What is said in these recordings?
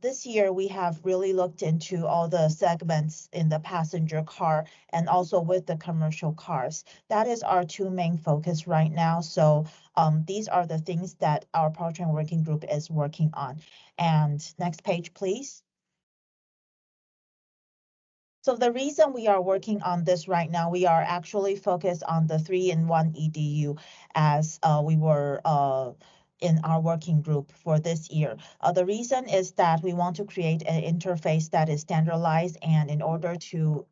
This year, we have really looked into all the segments in the passenger car and also with the commercial cars. That is our two main focus right now. So these are the things that our Powertrain Working Group is working on. And next page, please. So the reason we are working on this right now, we are actually focused on the 3-in-1 EDU as we were in our working group for this year. The reason is that we want to create an interface that is standardized, and in order to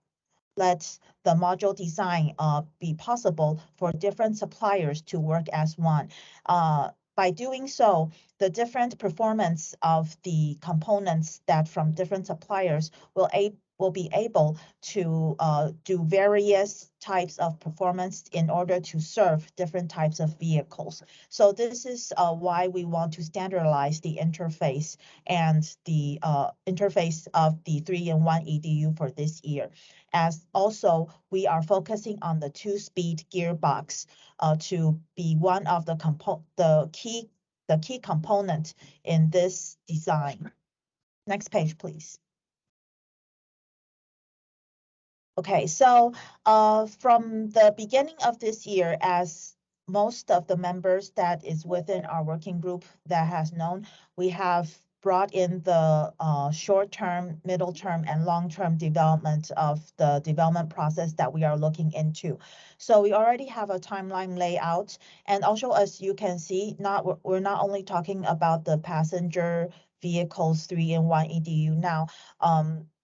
let the module design be possible for different suppliers to work as one. By doing so, the different performance of the components that from different suppliers will be able to do various types of performance in order to serve different types of vehicles. So this is why we want to standardize the interface and the interface of the 3-in-1 EDU for this year. As also, we are focusing on the 2-speed gearbox to be one of the key component in this design. Next page, please. Okay, so from the beginning of this year, as most of the members that is within our working group that has known, we have brought in the short-term, middle-term, and long-term development of the development process that we are looking into. So we already have a timeline layout, and also as you can see, we're not only talking about the passenger vehicles 3-in-1 EDU now.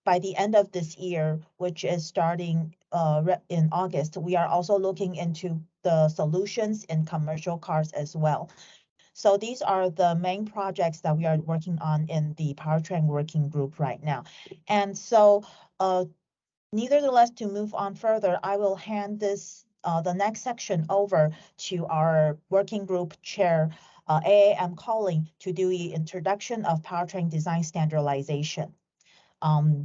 By the end of this year, which is starting in August, we are also looking into the solutions in commercial cars as well. So these are the main projects that we are working on in the Powertrain Working Group right now. And so nevertheless, to move on further, I will hand this the next section over to our working group chair, AAM Colin, to do the introduction of powertrain design standardization.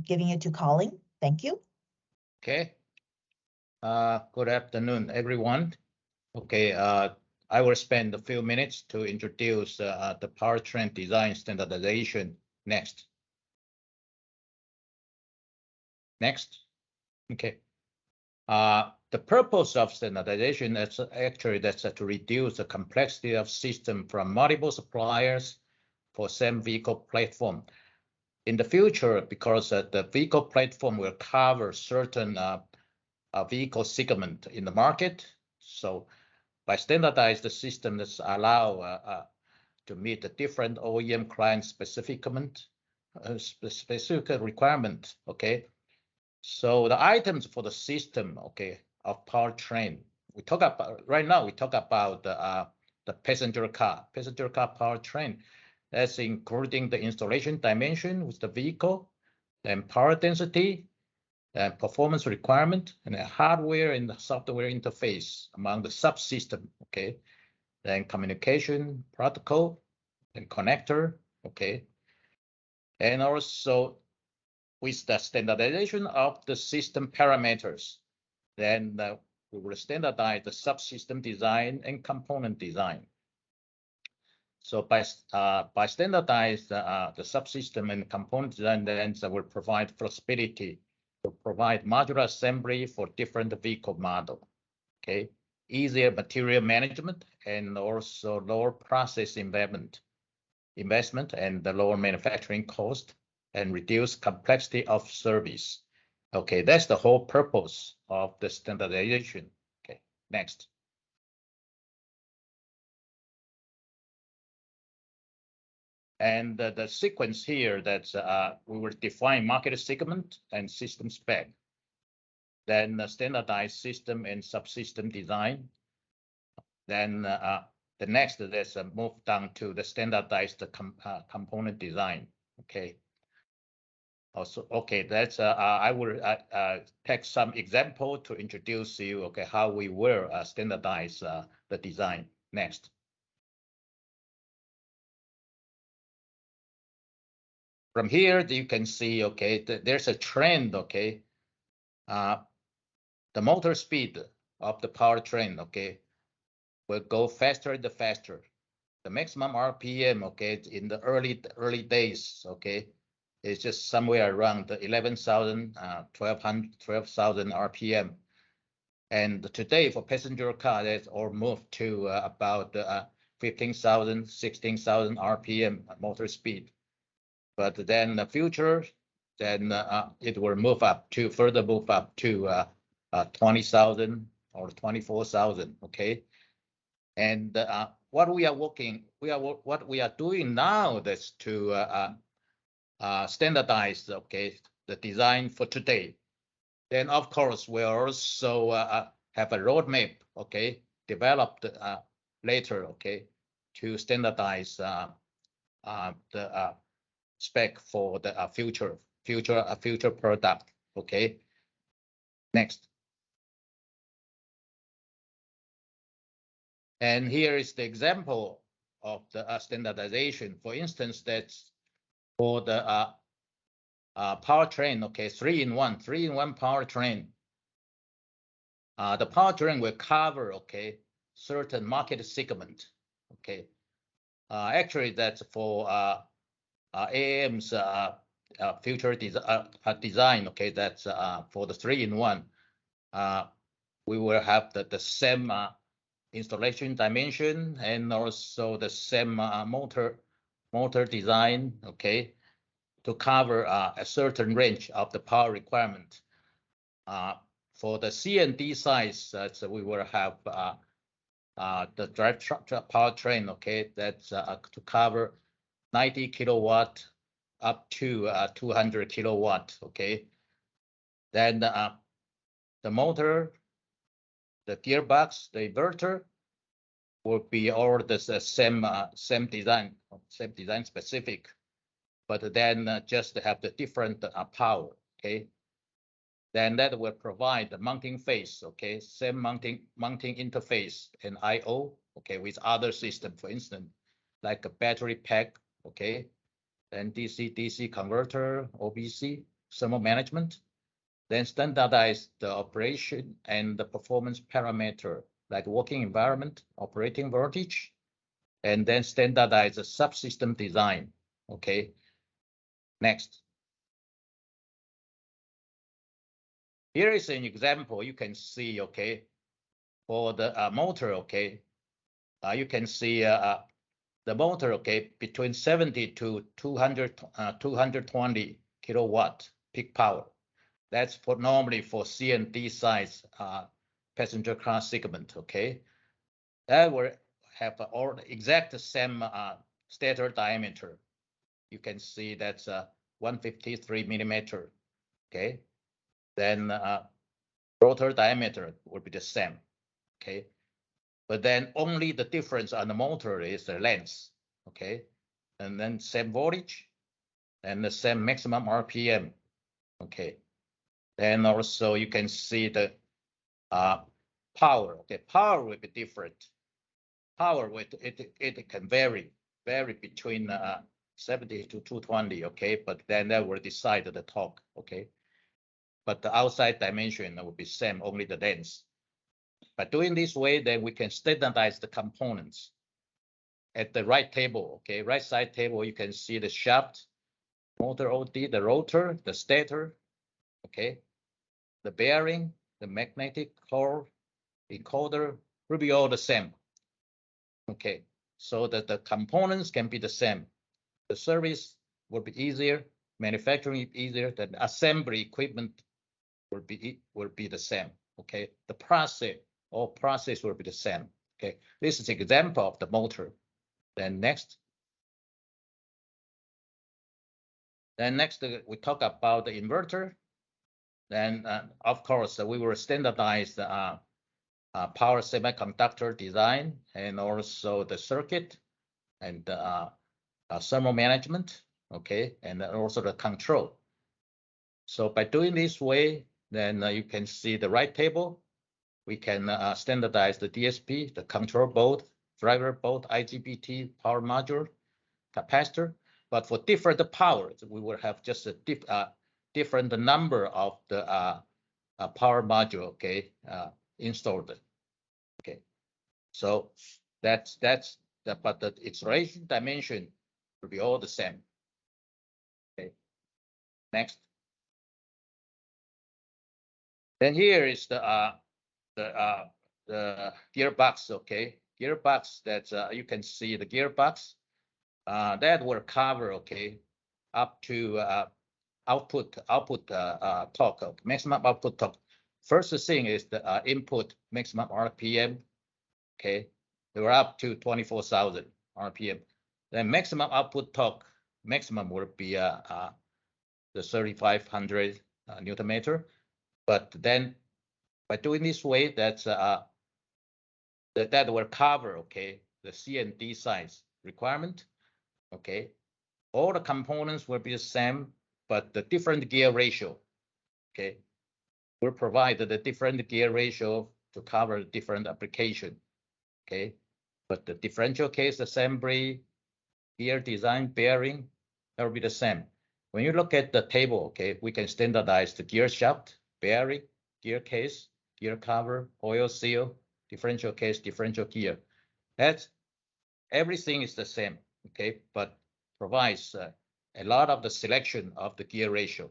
Giving it to Colin. Thank you. Okay. Good afternoon, everyone. Okay, I will spend a few minutes to introduce the powertrain design standardization next. Next. Okay. The purpose of standardization is actually to reduce the complexity of system from multiple suppliers for same vehicle platform. In the future, because the vehicle platform will cover certain vehicle segment in the market, so by standardize the system that's allow to meet the different OEM client specific requirement. Okay, so the items for the system, okay, of powertrain. We talk about right now. We talk about the passenger car powertrain. That's including the installation dimension with the vehicle, and power density, and performance requirement, and the hardware and the software interface among the subsystem. Okay, then communication protocol and connector. Okay, and also with the standardization of the system parameters, then we will standardize the subsystem design and component design. So by standardize the subsystem and component design, then that will provide flexibility to provide modular assembly for different vehicle model. Okay, easier material management and also lower process investment and the lower manufacturing cost and reduce complexity of service. Okay, that's the whole purpose of the standardization. Okay, next. And the sequence here that we will define market segment and system spec, then the standardized system and subsystem design. Then the next is move down to the standardized component design. Okay. Also, okay, that's I will take some example to introduce you. Okay, how we will standardize the design next. From here, you can see, okay, there's a trend, okay. The motor speed of the powertrain, okay, will go faster and faster. the maximum RPM, okay, in the early days, okay, is just somewhere around 11,000, 12,000 RPM. And today for passenger car, that's all moved to about 15,000, 16,000 RPM motor speed. But then the future, then it will further move up to 20,000 or 24,000. Okay, and what we are doing now is to standardize, okay, the design for today. Then of course we'll also have a roadmap, okay, developed later, okay, to standardize the spec for the future product. Okay, next. And here is the example of the standardization. For instance, that's for the powertrain. Okay, three-in-one powertrain. The powertrain will cover, okay, certain market segment. Okay, actually that's for AAM's future design. Okay, that's for the three-in-one. We will have the same installation dimension and also the same motor design, okay, to cover a certain range of the power requirement. For the C and D size, so we will have the drive powertrain, okay, that's to cover 90 kilowatt up to 200 kilowatt, okay. Then the motor, the gearbox, the inverter will be all the same design specific, but then just have the different power, okay. Then that will provide the mounting phase, okay, same mounting interface and I/O, okay, with other system, for instance, like a battery pack, okay, then DC converter, OBC, thermal management. Then standardize the operation and the performance parameter like working environment, operating voltage, and then standardize the subsystem design. Okay, next. Here is an example. You can see, okay, for the motor, okay, you can see the motor, okay, between 70 to 220 kilowatt peak power. That's for normally for C and D size passenger car segment, okay? That will have all the exact same stator diameter. You can see that's 153 millimeter, okay? Then rotor diameter will be the same, okay? But then only the difference on the motor is the length, okay? And then same voltage and the same maximum RPM, okay? Then also you can see the power. Okay, power will be different. Power with it can vary between 70 to 220. Okay, but then that will decide the torque. Okay, but the outside dimension will be same, only the length. By doing this way, then we can standardize the components. At the right table, okay, right side table, you can see the shaft, motor OD, the rotor, the stator, okay, the bearing, the magnetic core, encoder will be all the same. Okay, so that the components can be the same. The service will be easier, manufacturing easier, the assembly equipment will be the same. Okay, the process will be the same. Okay, this is an example of the motor. Then next. Then next we talk about the inverter. Then of course we will standardize the power semiconductor design and also the circuit and thermal management, okay, and also the control. So by doing this way, then you can see the right table. We can standardize the DSP, the control board, driver board, IGBT, power module, capacitor. But for different powers, we will have just a different number of the power module, okay, installed. Okay, so that's but its racing dimension will be all the same. Okay. Next. Then here is the gearbox. Okay, gearbox that you can see the gearbox that will cover, okay, up to output torque, maximum output torque. First thing is the input maximum RPM. Okay, they were up to 24,000 RPM. Then maximum output torque maximum will be the 3,500 Newton meter. But then by doing this way, that will cover, okay, the C and D size requirement. Okay, all the components will be the same, but the different gear ratio. Okay, will provide the different gear ratio to cover different application. Okay, but the differential case assembly, gear design, bearing, that will be the same. When you look at the table, okay, we can standardize the gear shaft, bearing, gear case, gear cover, oil seal, differential case, differential gear. That's everything is the same, okay, but provides a lot of the selection of the gear ratio.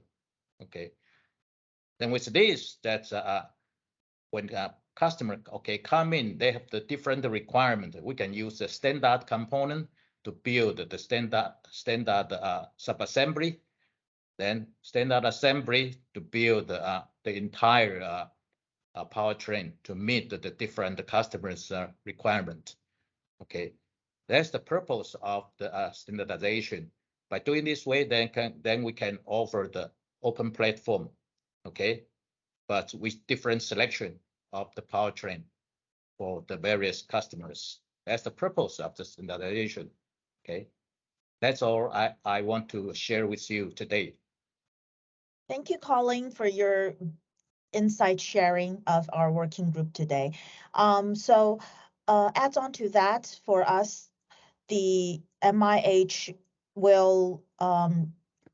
Okay, then with this, that's when customer, okay, come in, they have the different requirement. We can use the standard component to build the standard subassembly, then standard assembly to build the entire powertrain to meet the different customers' requirement. Okay, that's the purpose of the standardization. By doing this way, then we can offer the open platform. Okay, but with different selection of the powertrain for the various customers. That's the purpose of the standardization. Okay, that's all I want to share with you today. Thank you, Colin, for your insight sharing of our working group today. So adds on to that, for us, the MIH will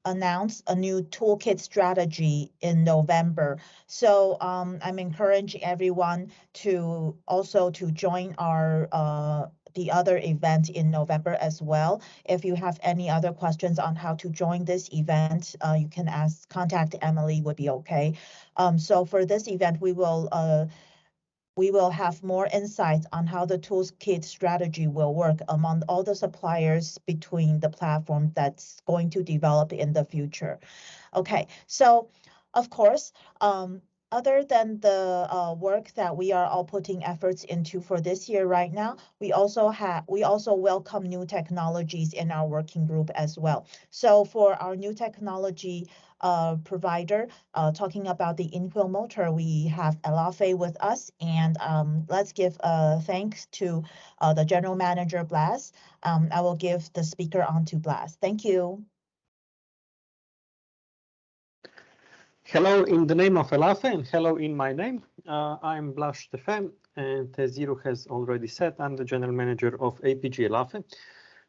announce a new toolkit strategy in November. So I'm encouraging everyone to also to join our the other event in November as well. If you have any other questions on how to join this event, you can contact Emily, would be okay. So for this event, we will have more insights on how the toolkit strategy will work among all the suppliers between the platform that's going to develop in the future. Okay, so of course, other than the work that we are all putting efforts into for this year right now, we also welcome new technologies in our working group as well. So for our new technology provider, talking about the in-wheel motor, we have Elafe with us, and let's give thanks to the general manager, Blas. I will give the speaker on to Blas. Thank you. Hello in the name of Elafe, and hello in my name. I'm Blas Stefan, and as Zero has already said, I'm the general manager of APG Elafe,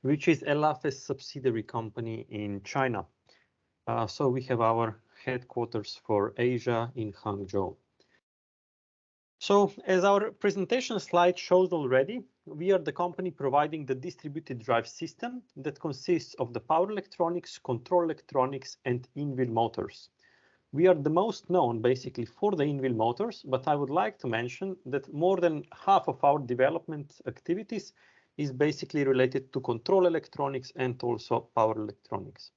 which is Elafe's subsidiary company in China. So we have our headquarters for Asia in Hangzhou. So as our presentation slide shows already, we are the company providing the distributed drive system that consists of the power electronics, control electronics, and in-wheel motors. We are the most known basically for the in-wheel motors, but I would like to mention that more than half of our development activities is basically related to control electronics and also power electronics.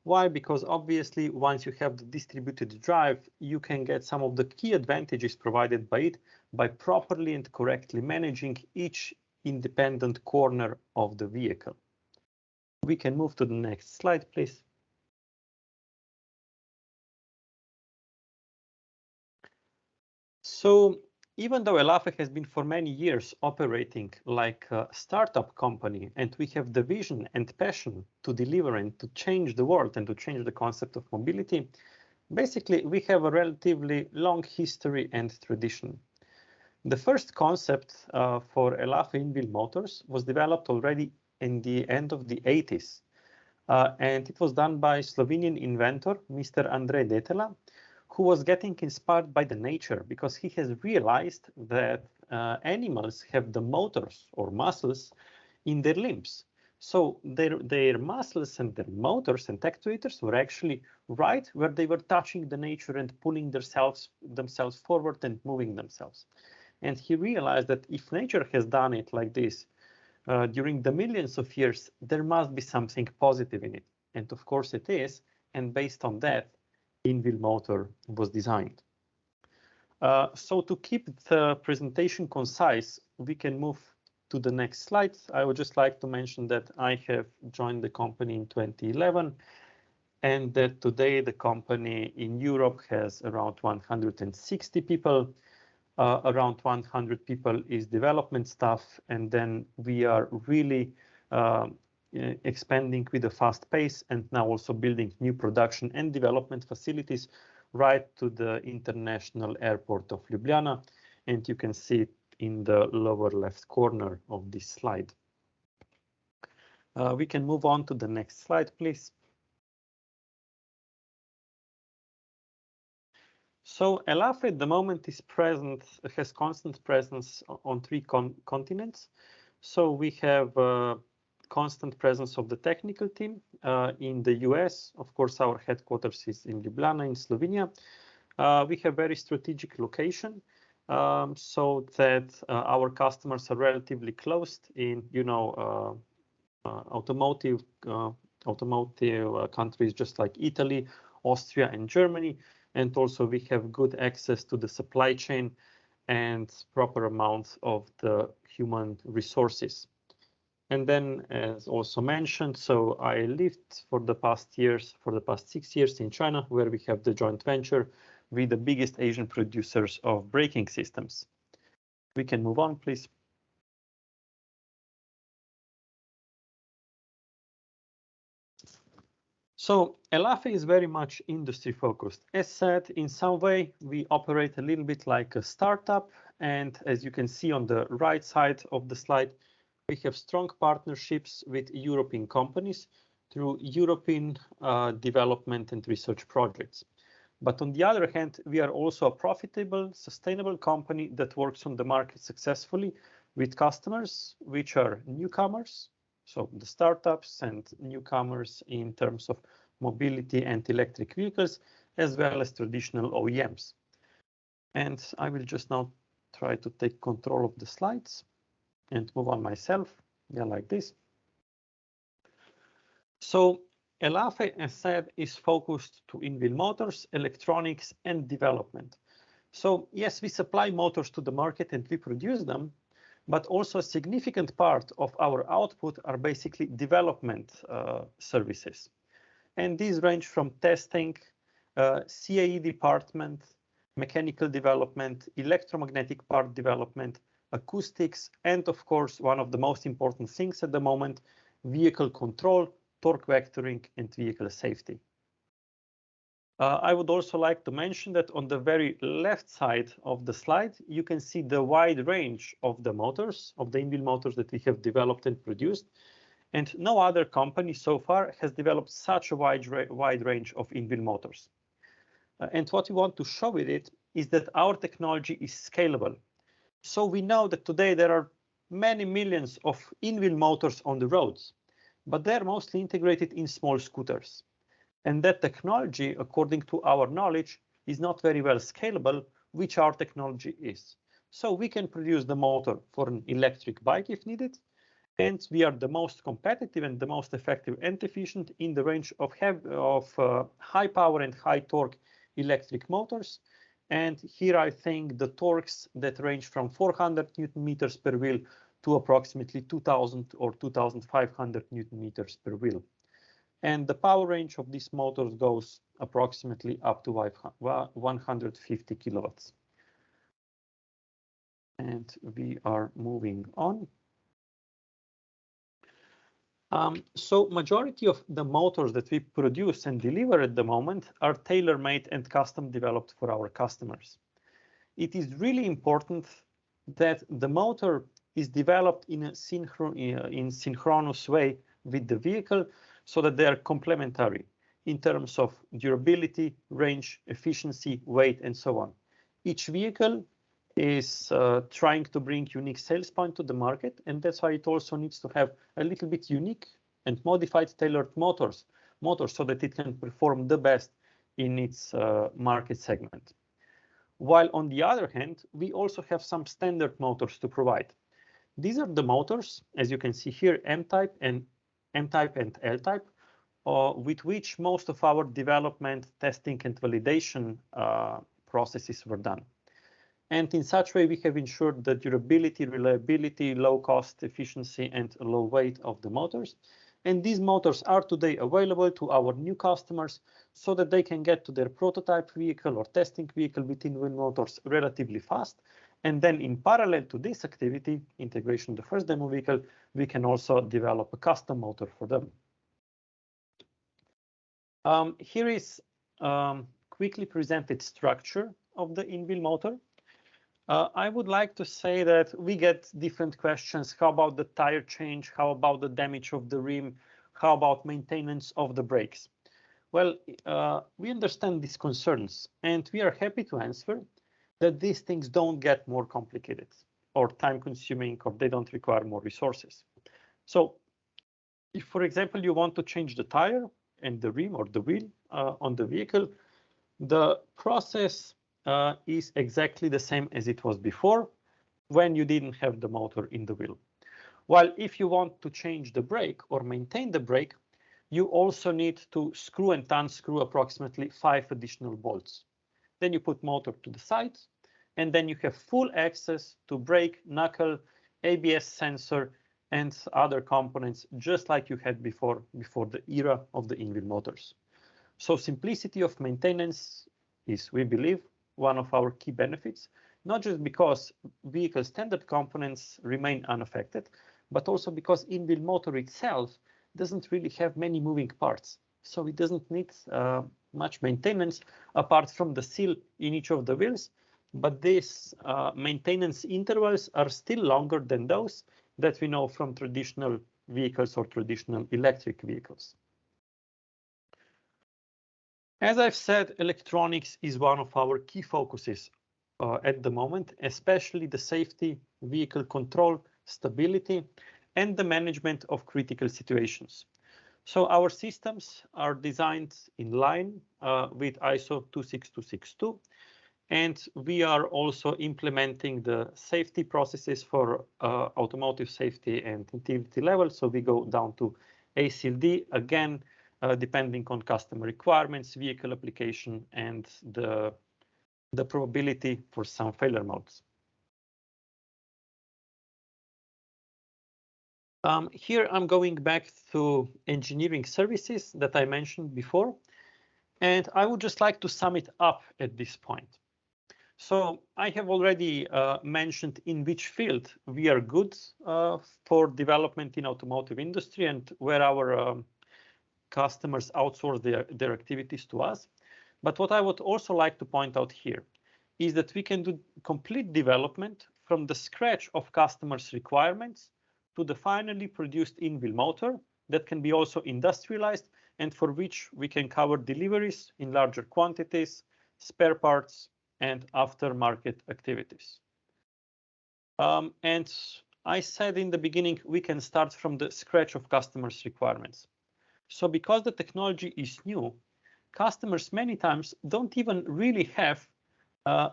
Why? Because obviously once you have the distributed drive, you can get some of the key advantages provided by it by properly and correctly managing each independent corner of the vehicle. We can move to the next slide, please. So even though Elafe has been for many years operating like a startup company, and we have the vision and passion to deliver and to change the world and to change the concept of mobility, basically we have a relatively long history and tradition. The first concept for Elafe in-wheel motors was developed already in the end of the 80s. And it was done by Slovenian inventor, Mr. Andrej Detela, who was getting inspired by the nature because he has realized that animals have the motors or muscles in their limbs. So their muscles and their motors and actuators were actually right where they were touching the nature and pulling themselves forward and moving themselves. And he realized that if nature has done it like this during the millions of years, there must be something positive in it. And of course it is. And based on that, in-wheel motor was designed. So to keep the presentation concise, we can move to the next slide. I would just like to mention that I have joined the company in 2011, and that today the company in Europe has around 160 people. Around 100 people is development staff, and then we are really expanding with a fast pace and now also building new production and development facilities right to the international airport of Ljubljana, and you can see it in the lower left corner of this slide. We can move on to the next slide, please. So Elafe at the moment has constant presence on 3 continents. So we have constant presence of the technical team in the US. Of course, our headquarters is in Ljubljana in Slovenia. We have very strategic location so that our customers are relatively close in, automotive countries just like Italy, Austria, and Germany. And also we have good access to the supply chain and proper amounts of the human resources. And then, as also mentioned, so I lived for the past 6 years in China, where we have the joint venture with the biggest Asian producers of braking systems. We can move on, please. So Elafe is very much industry focused. As said, in some way, we operate a little bit like a startup. And as you can see on the right side of the slide, we have strong partnerships with European companies through European development and research projects. But on the other hand, we are also a profitable, sustainable company that works on the market successfully with customers, which are newcomers, so the startups and newcomers in terms of mobility and electric vehicles, as well as traditional OEMs. And I will just now try to take control of the slides and move on myself, like this. So Elafe, as said, is focused to in-wheel motors, electronics, and development. So yes, we supply motors to the market and we produce them, but also a significant part of our output are basically development services. And these range from testing, CAE department, mechanical development, electromagnetic part development, acoustics, and of course, one of the most important things at the moment, vehicle control, torque vectoring, and vehicle safety. I would also like to mention that on the very left side of the slide, you can see the wide range of the motors, of the in-wheel motors that we have developed and produced. And no other company so far has developed such a wide range of in-wheel motors. And what we want to show with it is that our technology is scalable. So we know that today there are many millions of in-wheel motors on the roads, but they're mostly integrated in small scooters. And that technology, according to our knowledge, is not very well scalable, which our technology is. So we can produce the motor for an electric bike if needed, and we are the most competitive and the most effective and efficient in the range of high power and high torque electric motors. And here I think the torques that range from 400 Newton meters per wheel to approximately 2000 or 2500 Newton meters per wheel. And the power range of these motors goes approximately up to 150 kilowatts. And we are moving on. So majority of the motors that we produce and deliver at the moment are tailor-made and custom developed for our customers. It is really important that the motor is developed in a synchronous way with the vehicle so that they are complementary in terms of durability, range, efficiency, weight, and so on. Each vehicle is trying to bring unique sales point to the market, and that's why it also needs to have a little bit unique and modified tailored motors so that it can perform the best in its market segment. While on the other hand, we also have some standard motors to provide. These are the motors, as you can see here, M-type and L-type, with which most of our development, testing, and validation processes were done. And in such way, we have ensured the durability, reliability, low cost, efficiency, and low weight of the motors. And these motors are today available to our new customers so that they can get to their prototype vehicle or testing vehicle with in-wheel motors relatively fast. And then in parallel to this activity, integration of the first demo vehicle, we can also develop a custom motor for them. Here is quickly presented structure of the in-wheel motor. I would like to say that we get different questions. How about the tire change? How about the damage of the rim? How about maintenance of the brakes? Well, we understand these concerns, and we are happy to answer that these things don't get more complicated or time-consuming, or they don't require more resources. So if, for example, you want to change the tire and the rim or the wheel on the vehicle, the process is exactly the same as it was before when you didn't have the motor in the wheel. While if you want to change the brake or maintain the brake, you also need to screw and unscrew approximately 5 additional bolts. Then you put motor to the side, and then you have full access to brake, knuckle, ABS sensor, and other components, just like you had before the era of the in-wheel motors. So simplicity of maintenance is, we believe, one of our key benefits, not just because vehicle standard components remain unaffected, but also because in-wheel motor itself doesn't really have many moving parts. So it doesn't need much maintenance apart from the seal in each of the wheels. But these maintenance intervals are still longer than those that we know from traditional vehicles or traditional electric vehicles. As I've said, electronics is one of our key focuses at the moment, especially the safety, vehicle control, stability, and the management of critical situations. So our systems are designed in line with ISO 26262, and we are also implementing the safety processes for automotive safety and integrity level. So we go down to ACLD, again, depending on customer requirements, vehicle application, and the probability for some failure modes. Here I'm going back to engineering services that I mentioned before, and I would just like to sum it up at this point. So I have already mentioned in which field we are good for development in automotive industry and where our customers outsource their activities to us. But what I would also like to point out here is that we can do complete development from the scratch of customers' requirements to the finally produced in-wheel motor that can be also industrialized and for which we can cover deliveries in larger quantities, spare parts, and aftermarket activities. And I said in the beginning, we can start from the scratch of customers' requirements. So because the technology is new, customers many times don't even really have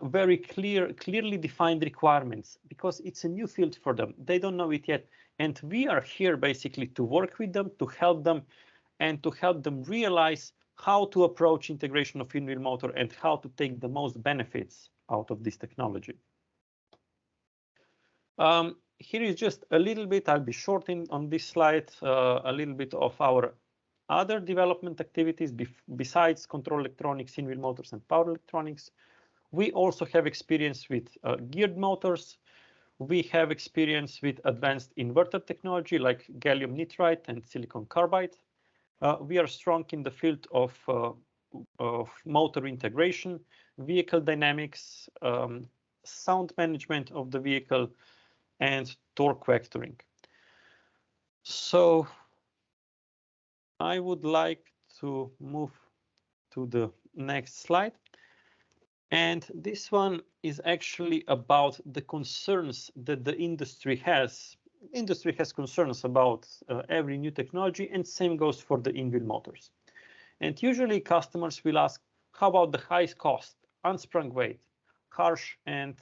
very clearly defined requirements because it's a new field for them. They don't know it yet. And we are here basically to work with them, to help them, and to help them realize how to approach integration of in-wheel motor and how to take the most benefits out of this technology. Here is just a little bit, I'll be short on this slide, a little bit of our other development activities besides control electronics, in-wheel motors, and power electronics. We also have experience with geared motors. We have experience with advanced inverter technology like gallium nitride and silicon carbide. We are strong in the field of motor integration, vehicle dynamics, sound management of the vehicle, and torque vectoring. So I would like to move to the next slide. And this one is actually about the concerns that the industry has. Industry has concerns about every new technology, and same goes for the in-wheel motors. And usually customers will ask, how about the highest cost, unsprung weight, harsh and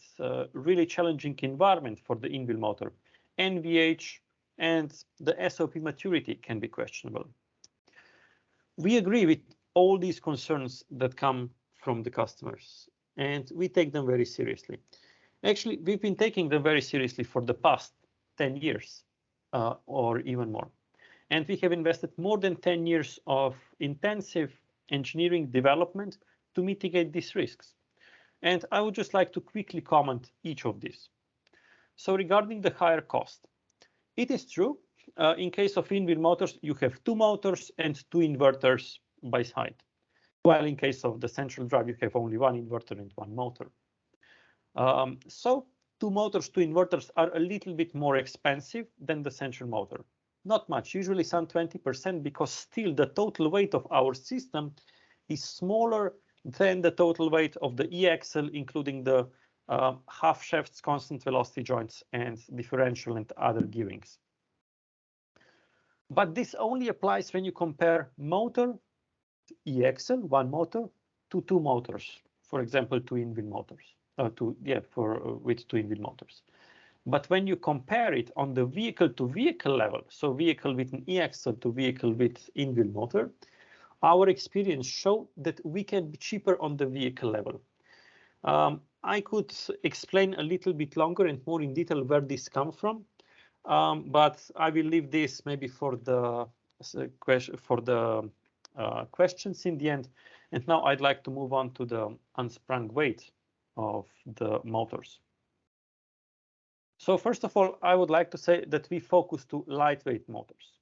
really challenging environment for the in-wheel motor, NVH, and the SOP maturity can be questionable. We agree with all these concerns that come from the customers, and we take them very seriously. Actually, we've been taking them very seriously for the past 10 years or even more. And we have invested more than 10 years of intensive engineering development to mitigate these risks. And I would just like to quickly comment each of these. So regarding the higher cost, it is true. In case of in-wheel motors, you have 2 motors and 2 inverters by side. While in case of the central drive, you have only 1 inverter and 1 motor. So 2 motors, 2 inverters are a little bit more expensive than the central motor. Not much, usually some 20%, because still the total weight of our system is smaller than the total weight of the e-axle, including the half shafts, constant velocity joints, and differential and other gearings. But this only applies when you compare motor, e-axle, 1 motor, to 2 motors. For example, 2 in-wheel motors. With 2 in-wheel motors. But when you compare it on the vehicle-to-vehicle level, so vehicle with an e-axle to vehicle with in-wheel motor, our experience show that we can be cheaper on the vehicle level. I could explain a little bit longer and more in detail where this comes from, but I will leave this maybe for the questions in the end. And now I'd like to move on to the unsprung weight of the motors. So first of all, I would like to say that we focus to lightweight motors.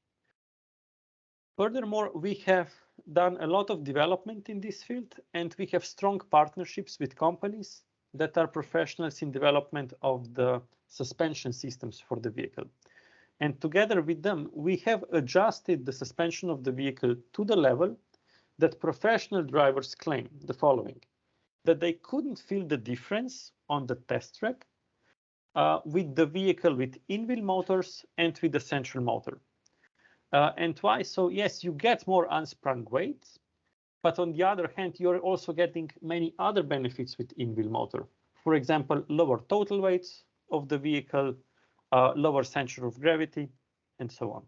Furthermore, we have done a lot of development in this field, and we have strong partnerships with companies that are professionals in development of the suspension systems for the vehicle. And together with them, we have adjusted the suspension of the vehicle to the level that professional drivers claim the following: that they couldn't feel the difference on the test track with the vehicle with in-wheel motors and with the central motor. And why? So yes, you get more unsprung weight, but on the other hand, you're also getting many other benefits with in-wheel motor. For example, lower total weight of the vehicle, lower center of gravity, and so on.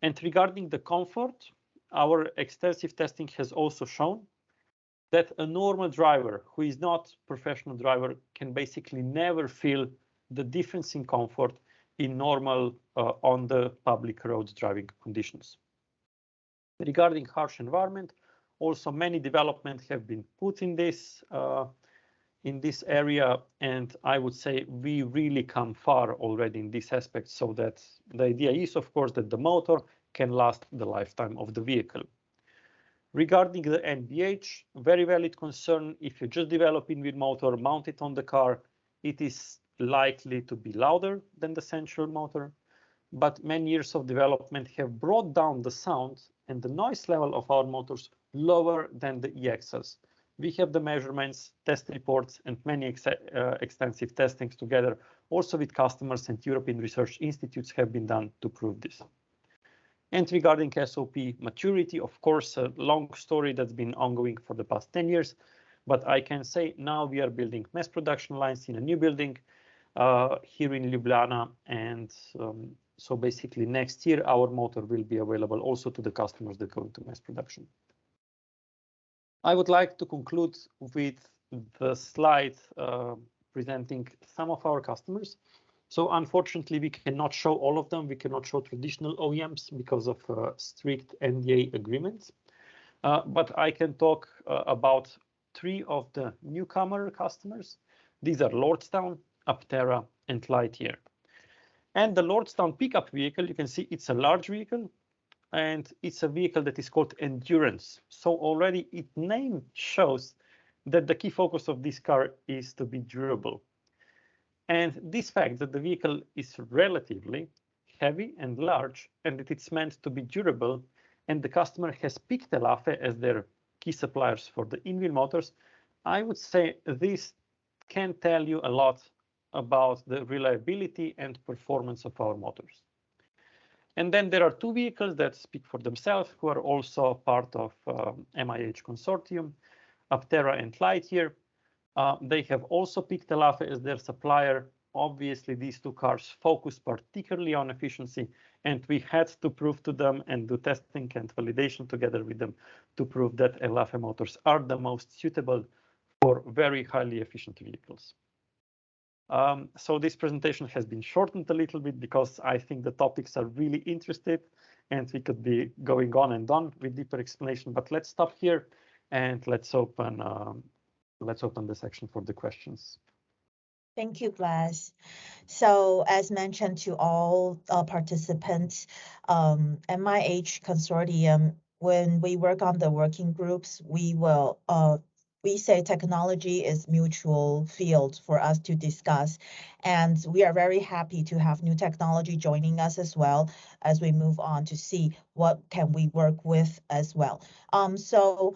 And regarding the comfort, our extensive testing has also shown that a normal driver who is not a professional driver can basically never feel the difference in comfort in normal on the public road driving conditions. Regarding harsh environment, also many developments have been put in this area, and I would say we really come far already in this aspect, so that the idea is, of course, that the motor can last the lifetime of the vehicle. Regarding the NVH, very valid concern. If you just develop in-wheel motor, mount it on the car, it is likely to be louder than the central motor. But many years of development have brought down the sound and the noise level of our motors lower than the e-axles. We have the measurements, test reports, and many extensive testings together, also with customers and European research institutes have been done to prove this. And regarding SOP maturity, of course, a long story that's been ongoing for the past 10 years, but I can say now we are building mass production lines in a new building here in Ljubljana, and so basically next year our motor will be available also to the customers that go into mass production. I would like to conclude with the slide presenting some of our customers. So unfortunately, we cannot show all of them. We cannot show traditional OEMs because of strict NDA agreements. But I can talk about 3 of the newcomer customers. These are Lordstown, Aptera, and Lightyear. And the Lordstown pickup vehicle, you can see it's a large vehicle, and it's a vehicle that is called Endurance. So already its name shows that the key focus of this car is to be durable. And this fact that the vehicle is relatively heavy and large, and that it's meant to be durable, and the customer has picked Elaphe as their key suppliers for the in-wheel motors, I would say this can tell you a lot about the reliability and performance of our motors. And then there are two vehicles that speak for themselves, who are also part of MIH consortium, Aptera and Lightyear. They have also picked Elafe as their supplier. Obviously, these two cars focus particularly on efficiency, and we had to prove to them and do testing and validation together with them to prove that Elafe motors are the most suitable for very highly efficient vehicles. So this presentation has been shortened a little bit because I think the topics are really interesting and we could be going on and on with deeper explanation, but let's stop here and let's open the section for the questions. Thank you, Blas. So as mentioned to all participants, MIH Consortium, when we work on the working groups, we say technology is mutual field for us to discuss. And we are very happy to have new technology joining us as well as we move on to see what can we work with as well. So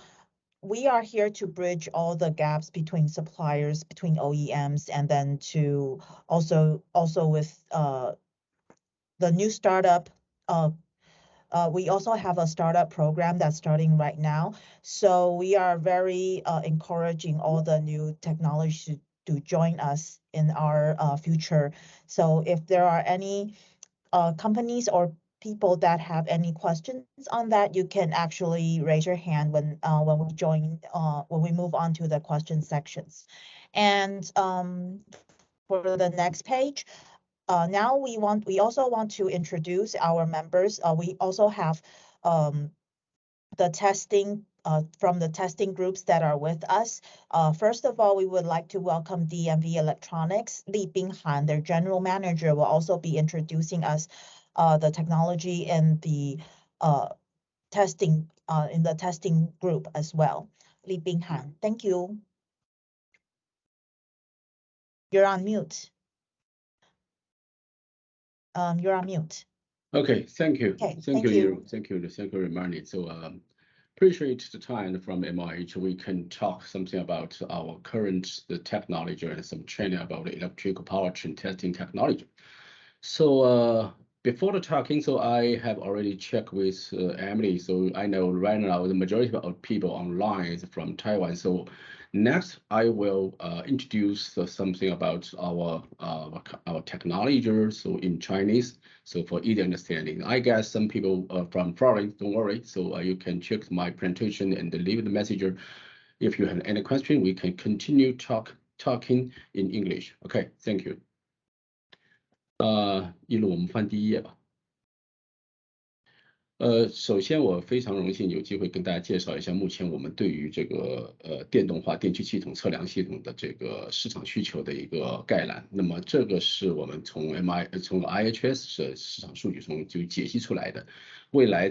we are here to bridge all the gaps between suppliers, between OEMs, and then to also with the new startup. We also have a startup program that's starting right now. So we are very encouraging all the new technology to join us in our future. So if there are any companies or people that have any questions on that, you can actually raise your hand when we move on to the question sections. And for the next page, now we also want to introduce our members. We also have the testing from the testing groups that are with us. First of all, we would like to welcome DMV Electronics. Li Binghan, their general manager, will also be introducing us the technology and the testing in the testing group as well. Li Binghan, thank you. You're on mute. You're on mute. Okay, thank you. Okay, thank you. Thank you, Romani. So appreciate the time from MIH. We can talk something about our current technology and some training about electrical powertrain testing technology. So before the talking, so I have already checked with Emily. So I know right now the majority of people online is from Taiwan. So next, I will introduce something about our technology, so in Chinese, so for easy understanding. I guess some people from foreign, don't worry. So you can check my presentation and leave the message. If you have any question, we can continue talking in English. Okay, thank you. 一路我们翻第一页吧。首先我非常荣幸有机会跟大家介绍一下目前我们对于这个电动化电气系统测量系统的这个市场需求的一个概览。那么这个是我们从 IHS 的市场数据中就解析出来的。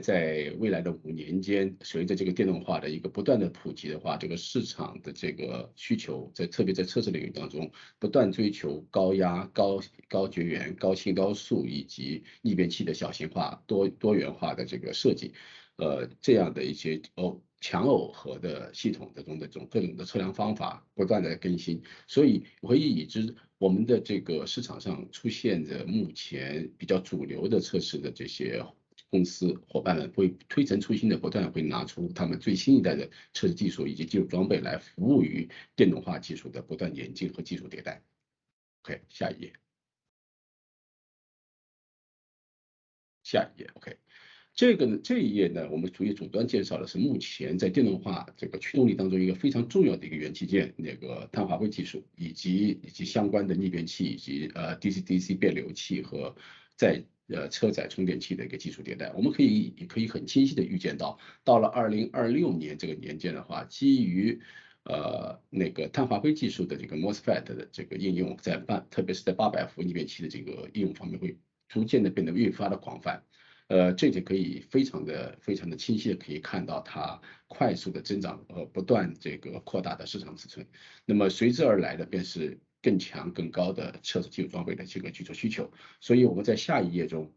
在未来的5年间，随着这个电动化的一个不断的普及的话，这个市场的这个需求特别在测试领域当中不断追求高压、高绝缘、高信高速以及逆变器的小型化、多元化的这个设计，这样的一些强耦合的系统的中的这种各种的测量方法不断的更新，所以可以已知我们的这个市场上出现着目前比较主流的测试的这些公司伙伴们会推陈出新的不断会拿出他们最新一代的测试技术以及技术装备来服务于电动化技术的不断演进和技术迭代。OK， 下一页。下一页 ，OK。这一页呢，我们主端介绍的是目前在电动化这个驱动力当中一个非常重要的一个元器件，那个碳化硅技术，以及相关的逆变器，以及DC-DC 变流器和车载充电器的一个技术迭代。我们可以很清晰的预见到了2026年这个年间的话，基于那个碳化硅技术的这个 MOSFET 的这个应用，特别是在800伏逆变器的这个应用方面，会逐渐的变得越发的广泛。这就可以非常的清晰的可以看到它快速的增长和不断这个扩大的市场尺寸。那么随之而来的便是更强更高的测试技术装备的这个技术需求。所以我们在下一页中，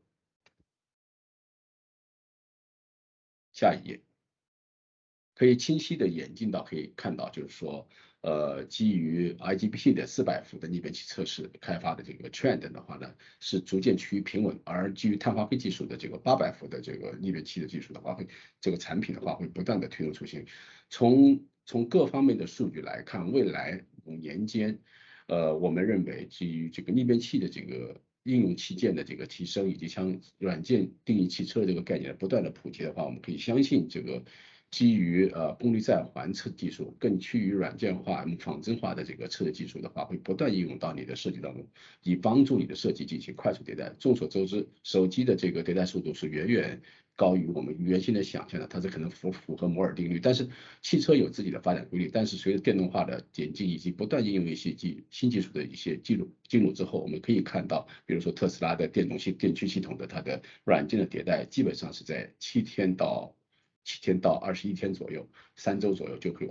可以清晰的可以看到，就是说基于 IGBT 的400伏的逆变器测试开发的这个 trend 的话呢，是逐渐趋于平稳，而基于碳化硅技术的这个800伏的这个逆变器的技术的话，这个产品的话会不断的推动出行。从各方面的数据来看，未来5年间，我们认为基于这个逆变器的这个应用器件的这个提升，以及像软件定义汽车这个概念的不断的普及的话，我们可以相信这个基于功率在环测技术更趋于软件化、仿真化的这个测试技术的话，会不断应用到你的设计当中，以帮助你的设计进行快速迭代。众所周知，手机的这个迭代速度是远远高于我们原先的想象的，它是可能符合摩尔定律。但是汽车有自己的发展规律，但是随着电动化的演进以及不断应用一些新技术的一些进入之后，我们可以看到，比如说特斯拉的电驱系统的它的软件的迭代，基本上是在7天到21天左右，3周左右就会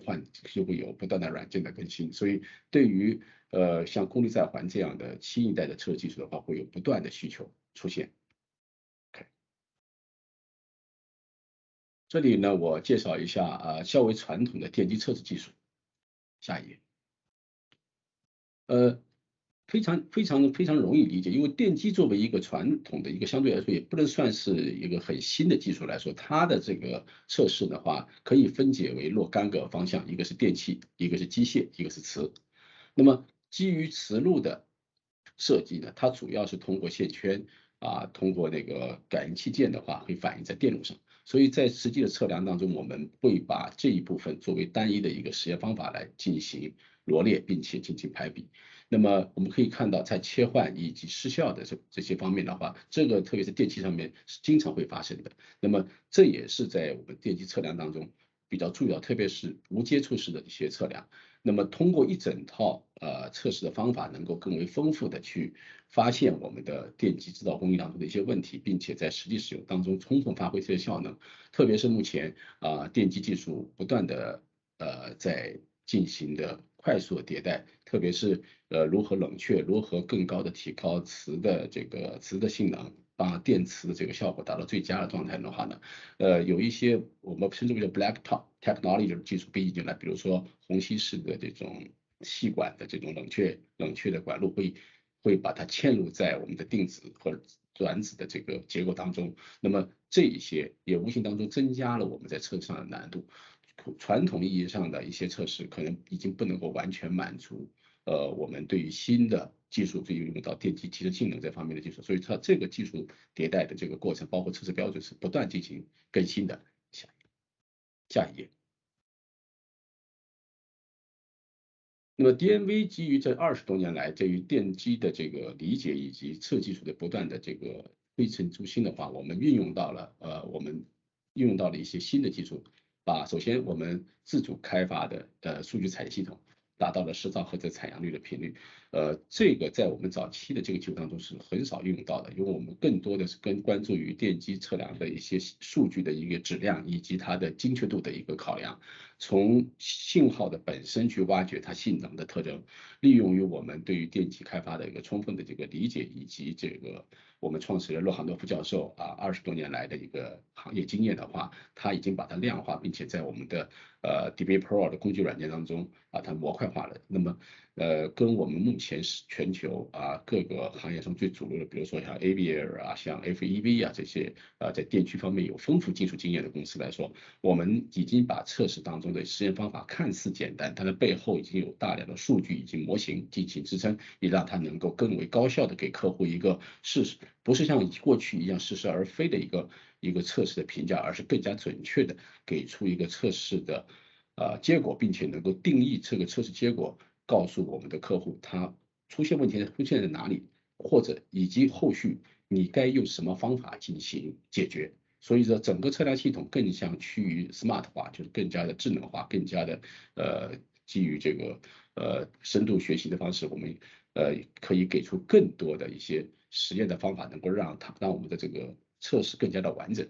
有不断的软件的更新。所以对于像功率在环这样的新一代的车技术的话，会有不断的需求出现。这里呢，我介绍一下较为传统的电机测试技术。下一页。非常容易理解，因为电机作为一个传统的一个相对来说也不能算是一个很新的技术来说，它的这个测试的话可以分解为若干个方向，一个是电气，一个是机械，一个是磁。那么基于磁路的设计呢，它主要是通过线圈通过那个感应器件的话会反映在电路上，所以在实际的测量当中，我们会把这一部分作为单一的一个实验方法来进行罗列，并且进行排比。那么我们可以看到，在切换以及失效的这些方面的话，这个特别是电器上面是经常会发生的。那么这也是在我们电机测量当中比较重要，特别是无接触式的一些测量。那么通过一整套测试的方法，能够更为丰富的去发现我们的电机制造工艺当中的一些问题，并且在实际使用当中充分发挥这些效能。特别是目前电机技术不断的在进行的快速的迭代，特别是如何冷却，如何更高的提高磁的性能，把电磁的这个效果达到最佳的状态的话呢，有一些我们称之为叫 black top technology 的技术被引进来，比如说虹吸式的这种细管的这种冷却的管路会把它嵌入在我们的定子和转子的这个结构当中，那么这一些也无形当中增加了我们在测试上的难度。传统意义上的一些测试可能已经不能够完全满足我们对于新的技术对于用到电机提升性能这方面的技术，所以它这个技术迭代的这个过程，包括测试标准是不断进行更新的。下一页。那么 DNV 基于这20多年来对于电机的这个理解以及测技术的不断的这个推陈出新的话，我们运用到了一些新的技术，首先我们自主开发的数据采集系统达到了10兆赫兹采样率的频率，这个在我们早期的这个技术当中是很少运用到的，因为我们更多的是关注于电机测量的一些数据的一个质量以及它的精确度的一个考量，从信号的本身去挖掘它性能的特征，利用于我们对于电机开发的一个充分的这个理解，以及这个我们创始人洛罕诺夫教授20多年来的一个行业经验的话，他已经把它量化，并且在我们的DB Pro 的工具软件当中把它模块化了。那么跟我们目前是全球各个行业中最主流的，比如说像 Aviator像 FEV 这些在电驱方面有丰富技术经验的公司来说，我们已经把测试当中的实验方法看似简单，它的背后已经有大量的数据以及模型进行支撑，也让它能够更为高效的给客户一个不是像过去一样似是而非的一个测试的评价，而是更加准确的给出一个测试的结果，并且能够定义这个测试结果，告诉我们的客户它出现问题出现在哪里，或者以及后续你该用什么方法进行解决。所以说，整个测量系统更像趋于 smart 化，就是更加的智能化，更加的基于这个深度学习的方式，我们可以给出更多的一些实验的方法，能够让我们的这个测试更加的完整。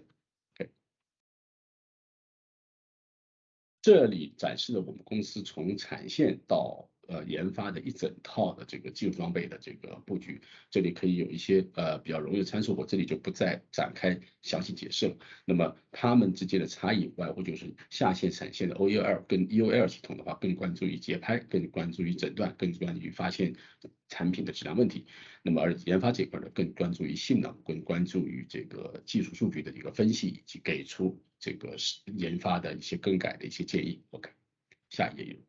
这里展示了我们公司从产线到研发的一整套的这个技术装备的这个布局。这里可以有一些比较容易的参数，我这里就不再展开详细解释了。那么它们之间的差异外乎就是下线产线的 OEL 跟 EOL 系统的话，更关注于节拍，更关注于诊断，更关注于发现产品的质量问题。那么而研发这块呢，更关注于性能，更关注于这个技术数据的一个分析，以及给出这个研发的一些更改的一些建议。OK， 下一页。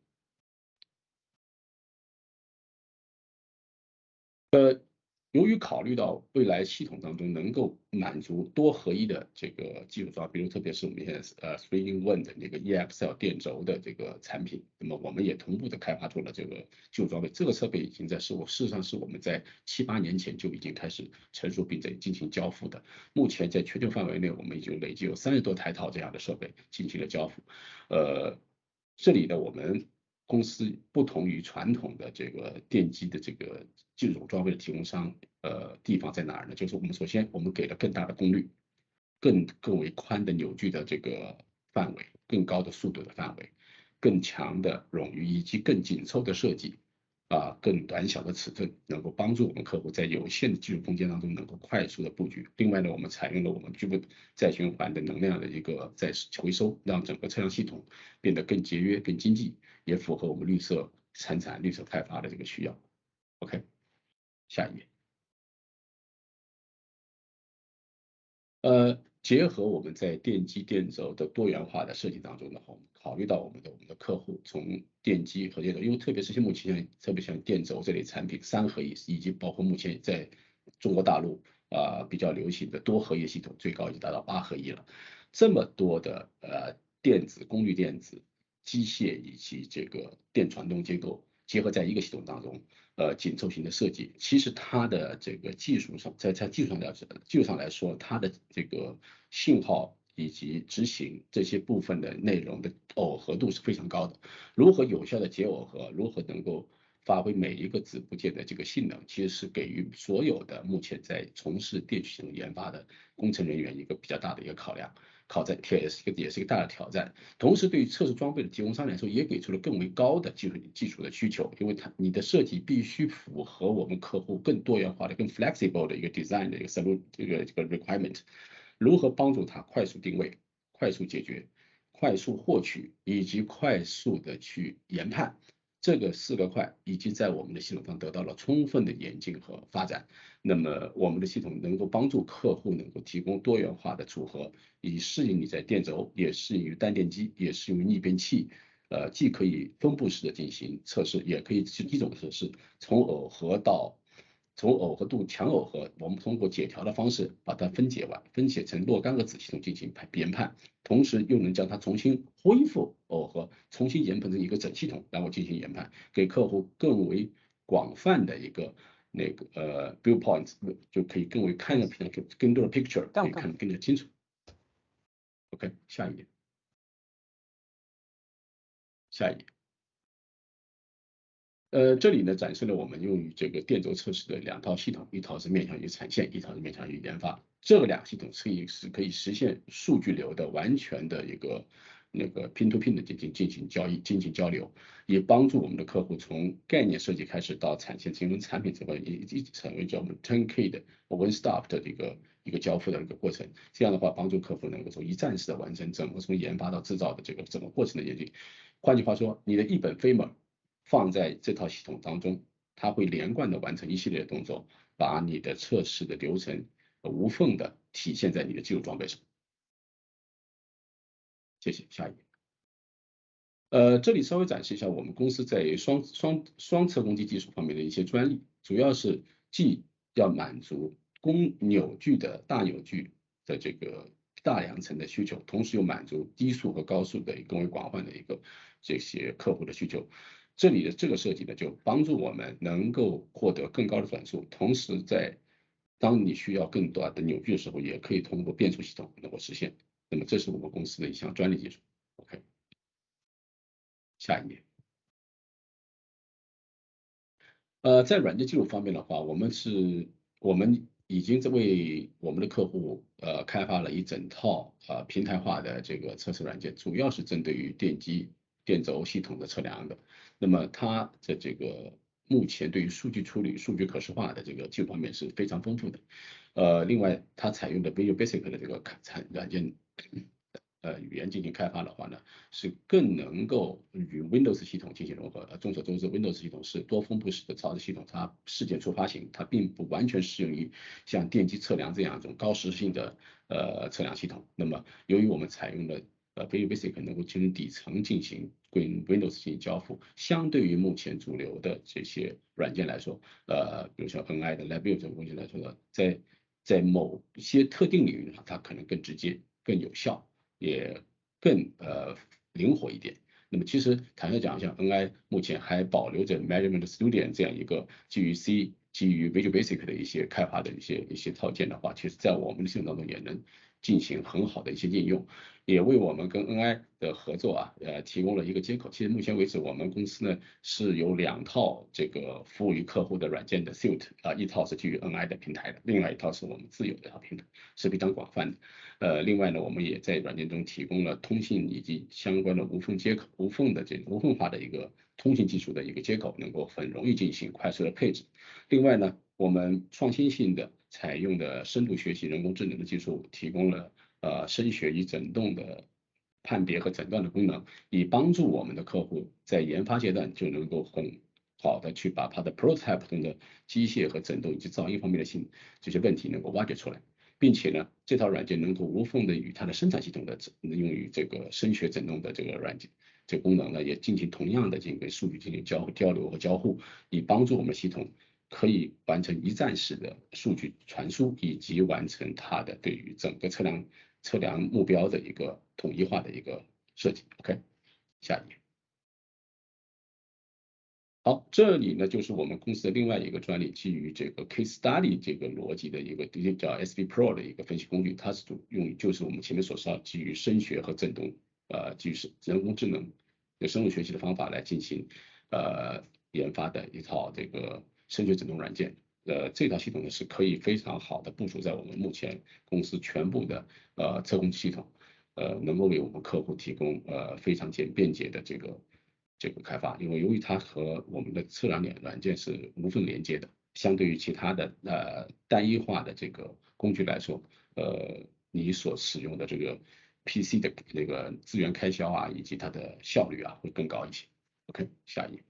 由于考虑到未来系统当中能够满足多合一的这个技术装，比如特别是我们现在3-in-1的那个 EXL 电轴的这个产品，那么我们也同步的开发出了这个技术装备。这个设备已经事实上是我们在7、8年前就已经开始成熟并在进行交付的。目前在全球范围内，我们已经累计有30多台这样的设备进行了交付。这里呢，我们公司不同于传统的这个电机的这个技术装备的提供商，地方在哪儿呢？就是我们首先我们给了更大的功率，更为宽的扭矩的这个范围，更高的速度的范围，更强的冗余以及更紧凑的设计，更短小的尺寸，能够帮助我们客户在有限的技术空间当中能够快速的布局。另外呢，我们采用了我们具备再循环的能量的一个再回收，让整个车辆系统变得更节约、更经济，也符合我们绿色生产、绿色开发的这个需要。OK， 下一页。结合我们在电机电轴的多元化的设计当中的话，我们考虑到我们的客户从电机和电轴，因为特别是目前特别像电轴这类产品3合一，以及包括目前在中国大陆比较流行的多合一系统，最高已经达到8合一了。这么多的电子、功率电子、机械以及这个电传动结构结合在一个系统当中。紧凑型的设计，其实它的这个技术上，在技术上来说，它的这个信号以及执行这些部分的内容的耦合度是非常高的。如何有效的解耦合，如何能够发挥每一个子部件的这个性能，其实是给予所有的目前在从事电气系统研发的工程人员一个比较大的一个考量。也是一个大的挑战。同时，对于测试装备的提供商来说，也给出了更为高的技术的需求，因为你的设计必须符合我们客户更多元化的、更 flexible 的一个 design 的一个 requirement。如何帮助他快速定位、快速解决、快速获取以及快速的去研判？这个4个快已经在我们的系统上得到了充分的演进和发展。那么我们的系统能够帮助客户能够提供多元化的组合，以适应你在电轴，也适应于单电机，也适应于逆变器。既可以分布式的进行测试，也可以是一种测试，从耦合度强耦合，我们通过解调的方式把它分解成若干个子系统进行研判，同时又能将它重新恢复耦合，重新研判成一个整系统，然后进行研判，给客户更为广泛的一个viewpoint， 就可以更为看更多的 picture， 可以看得更加清楚。OK， 下一页。这里呢展示了我们用于这个电轴测试的2套系统，一套是面向于产线，一套是面向于研发。这2个系统可以实现数据流的完全的一个pin to pin 的进行交流，也帮助我们的客户从概念设计开始到产线形成产品之后，一成为叫我们 turnkey 的 one stop 的一个交付的一个过程。这样的话，帮助客户能够从一站式的完成整个从研发到制造的这个整个过程的演进。换句话说，你的一本飞码放在这套系统当中，它会连贯的完成一系列的动作，把你的测试的流程无缝的体现在你的技术装备上。谢谢，下一页。这里稍微展示一下我们公司在双侧攻击技术方面的一些专利，主要是既要满足大扭矩的这个大量层的需求，同时又满足低速和高速的更为广泛的这些客户的需求。这里的这个设计呢，就帮助我们能够获得更高的转速，同时当你需要更短的扭矩的时候，也可以通过变速系统能够实现。那么这是我们公司的一项专利技术。OK， 下一页。在软件技术方面的话，我们已经为我们的客户开发了一整套平台化的这个测试软件，主要是针对于电机电轴系统的测量的。那么它的这个目前对于数据处理、数据可视化的这个技术方面是非常丰富的。另外它采用的 Visual Basic 的这个软件语言进行开发的话呢，是更能够与 Windows 系统进行融合。众所周知 ，Windows 系统是多分布式的操作系统，它事件触发型，它并不完全适用于像电机测量这样一种高实时性的测量系统。那么由于我们采用的Visual Basic 能够进行底层进行跟 Windows 进行交互，相对于目前主流的这些软件来说，比如说 NI 的 LabVIEW 这种东西来说呢，在某些特定领域上，它可能更直接、更有效。也更灵活一点。那么其实坦率讲，像 NI 目前还保留着 Measurement Studio 这样一个基于 C、基于 Visual Basic 的一些开发的一些套件的话，其实在我们的系统当中也能进行很好的一些应用，也为我们跟 NI 的合作提供了一个接口。其实目前为止，我们公司呢是有2套这个服务于客户的软件的 suite 一套是基于 NI 的平台的，另外一套是我们自有的一套平台，是非常广泛的。另外呢，我们也在软件中提供了通信以及相关的无缝接口、无缝化的一个通信技术的一个接口，能够很容易进行快速的配置。另外呢，我们创新性的采用的深度学习人工智能的技术，提供了声学与振动的判别和诊断的功能，以帮助我们的客户在研发阶段就能够很好的去把它的 prototype 中的机械和振动以及噪音方面的这些问题能够挖掘出来。并且呢，这套软件能够无缝的与它的生产系统的用于这个声学振动的这个软件，这个功能呢也进行同样的这个数据进行交流和交互，以帮助我们系统可以完成一站式的数据传输，以及完成它的对于整个测量目标的一个统一化的一个设计。OK， 下一页。好，这里呢就是我们公司的另外一个专利，基于这个 case study 这个逻辑的一个叫 SV Pro 的一个分析工具，它是就是我们前面所说基于声学和振动，基于人工智能的生物学习的方法来进行研发的一套这个声学振动软件。这套系统呢是可以非常好的部署在我们目前公司全部的测控系统，能够为我们客户提供非常便捷的这个开发，因为由于它和我们的测量软件是无缝连接的，相对于其他的单一化的这个工具来说，你所使用的这个 PC 的那个资源开销啊，以及它的效率啊会更高一些。OK， 下一页。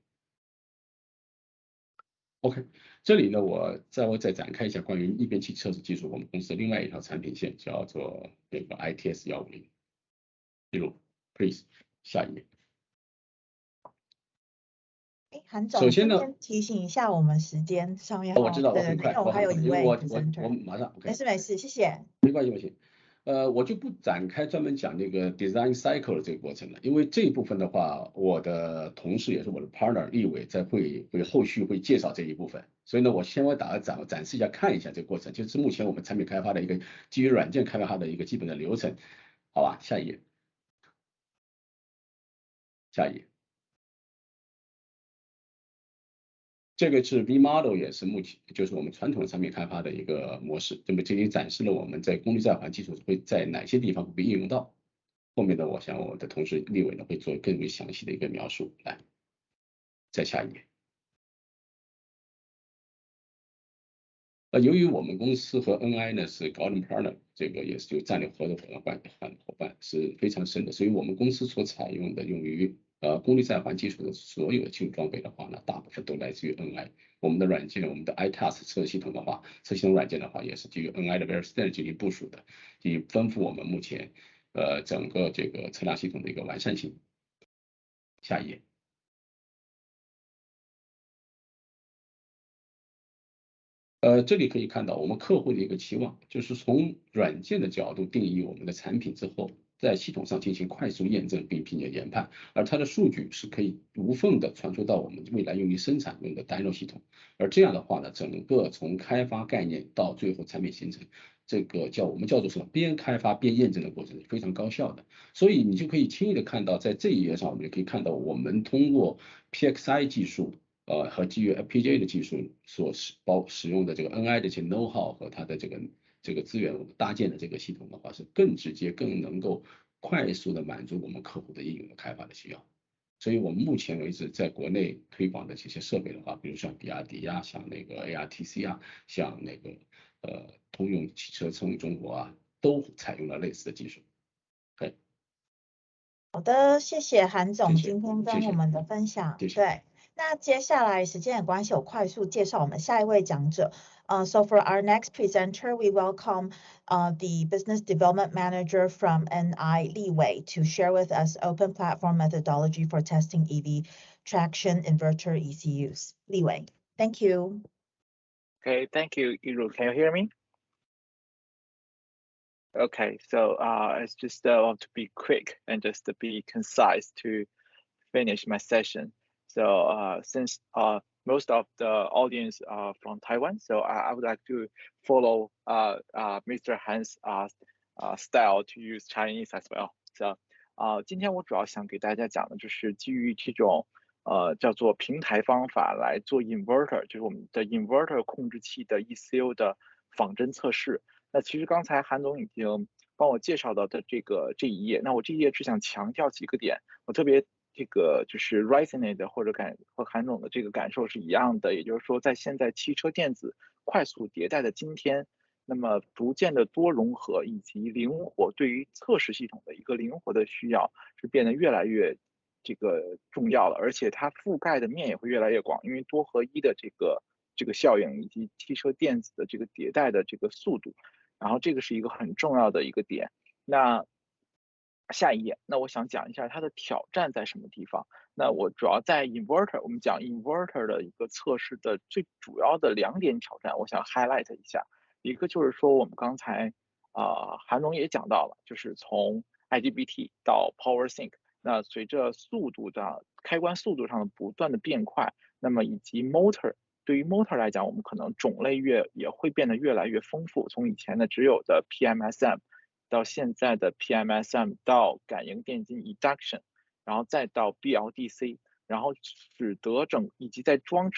OK， 这里呢我再展开一下关于逆变器测试技术，我们公司的另外一条产品线叫做这个 ITS 150。记录 ，please， 下一页。韩总，首先呢，先提醒一下我们时间上面我知道我很快，因为我还有一位我 presenter 马上 OK， 没事，谢谢。没关系。我就不展开专门讲那个 design cycle 的这个过程了，因为这一部分的话，我的同事也是我的 partner 立伟在会后续会介绍这一部分，所以呢，我先打个展示一下，看一下这个过程，就是目前我们产品开发的一个基于软件开发的一个基本的流程，好吧？下一页。这个是 V model， 也是目前就是我们传统的产品开发的一个模式。这么这里展示了我们在功率在环技术会在哪些地方会被应用到。后面呢，我想我的同事立伟呢会做更为详细的一个描述。来，再下一页。由于我们公司和 NI 呢是 Golden Partner， 这个也是有战略合作伙伴是非常深的，所以我们公司所采用的用于功率在环技术的所有的技术装备的话呢，大部分都来自于 NI。我们的软件，我们的 iTask 测系统的话，测系统软件的话也是基于 NI 的 Verstand 进行部署的，以丰富我们目前整个这个测量系统的一个完善性。下一页。这里可以看到我们客户的一个期望，就是从软件的角度定义我们的产品之后，在系统上进行快速验证并且研判，而它的数据是可以无缝的传输到我们未来用于生产用的 Dyno 系统。而这样的话呢，整个从开发概念到最后产品形成，这个我们叫做什么？边开发边验证的过程是非常高效的。所以你就可以轻易的看到，在这一页上，我们就可以看到我们通过 PXI 技术。和基于 FPGA 的技术所使用的这个 NI 的这些 know-how 和它的这个资源搭建的这个系统的话，是更直接、更能够快速的满足我们客户的应用的开发的需要。所以我们目前为止在国内推广的这些设备的话，比如像比亚迪啊，像那个 ARTC 啊，像那个通用汽车乘用中国啊，都采用了类似的技术。对，好的，谢谢韩总谢谢今天跟谢谢我们的分享。谢谢对，那接下来时间的关系，我快速介绍我们下一位讲者。So for our next presenter, we welcome the Business Development Manager from NI, Li Wei, to share with us open platform methodology for testing EV traction inverter ECUs. Li Wei, thank you. Okay, thank you, Iru. Can you hear me? Okay, so I just want to be quick and just to be concise to finish my session. So since most of the audience are from Taiwan, so I would like to follow Mr. Han's style to use Chinese as well. So 今天我主要想给大家讲的就是基于这种叫做平台方法来做 inverter， 就是我们的 inverter 控制器的 ECU 的仿真测试。那其实刚才韩总已经帮我介绍到的这一页，那我这一页只想强调几个点，我特别这个就是 resonate 或者和韩总的这个感受是一样的，也就是说在现在汽车电子快速迭代的今天，那么逐渐的多融合以及灵活，对于测试系统的一个灵活的需要是变得越来越这个重要了，而且它覆盖的面也会越来越广，因为多合一的这个效应以及汽车电子的这个迭代的这个速度，然后这个是一个很重要的一个点。那下一页，那我想讲一下它的挑战在什么地方。那我主要在 inverter， 我们讲 inverter 的一个测试的最主要的2点挑战，我想 highlight 一下。一个就是说我们刚才韩总也讲到了，就是从 IGBT 到 PowerSync， 那随着速度的开关速度上的不断的变快，那么以及 motor， 对于 motor 来讲，我们可能种类也会变得越来越丰富，从以前的只有的 PMSM 到现在的 PMSM 到感应电晶 induction， 然后再到 BLDC， 然后使得以及在整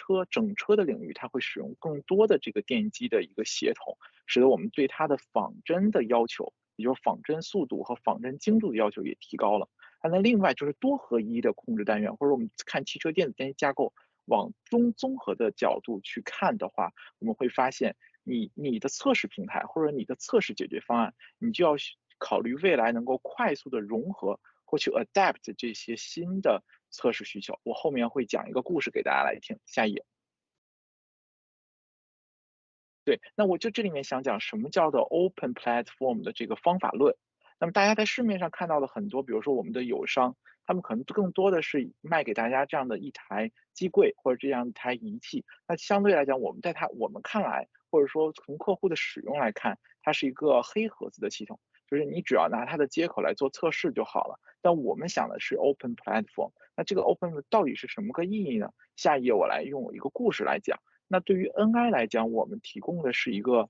车的领域，它会使用更多的这个电机的一个协同，使得我们对它的仿真的要求，也就是仿真速度和仿真精度的要求也提高了。那另外就是多合一的控制单元，或者我们看汽车电子电机架构往综合的角度去看的话，我们会发现你的测试平台或者你的测试解决方案，你就要考虑未来能够快速的融合或去 adapt 这些新的测试需求。我后面会讲一个故事给大家来听。下一页。对，那我就这里面想讲什么叫做 open platform 的这个方法论。那么大家在市面上看到的很多，比如说我们的友商，他们可能更多的是卖给大家这样的一台机柜或者这样一台仪器。那相对来讲，我们看来，或者说从客户的使用来看，它是一个黑盒子的系统，就是你只要拿它的接口来做测试就好了。但我们想的是 open platform， 那这个 open 到底是什么个意义呢？下一页我来用一个故事来讲。那对于 NI 来讲，我们提供的是一个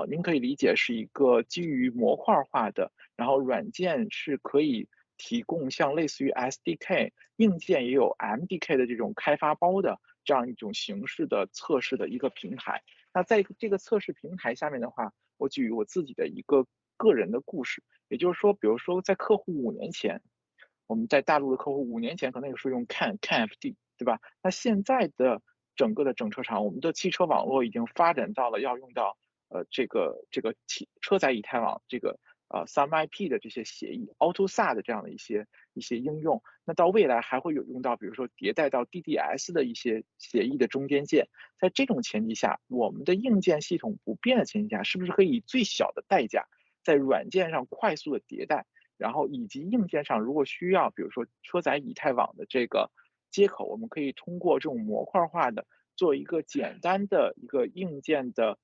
您可以理解是一个基于模块化的，然后软件是可以提供像类似于 SDK， 硬件也有 MDK 的这种开发包的这样一种形式的测试的一个平台。那在这个测试平台下面的话，我举我自己的一个个人的故事，也就是说，比如说在客户5年前，我们在大陆的客户5年前可能那个时候用 CAN-FD， 对吧？那现在的整个的整车厂，我们的汽车网络已经发展到了要用到这个车载以太网这个SAM-IP 的这些协议 AutoSAT 的这样的一些应用。那到未来还会有用到，比如说迭代到 DDS 的一些协议的中间件。在这种前提下，我们的硬件系统不变的前提下，是不是可以以最小的代价在软件上快速的迭代？然后以及硬件上如果需要，比如说车载以太网的这个接口，我们可以通过这种模块化的做一个简单的一个硬件的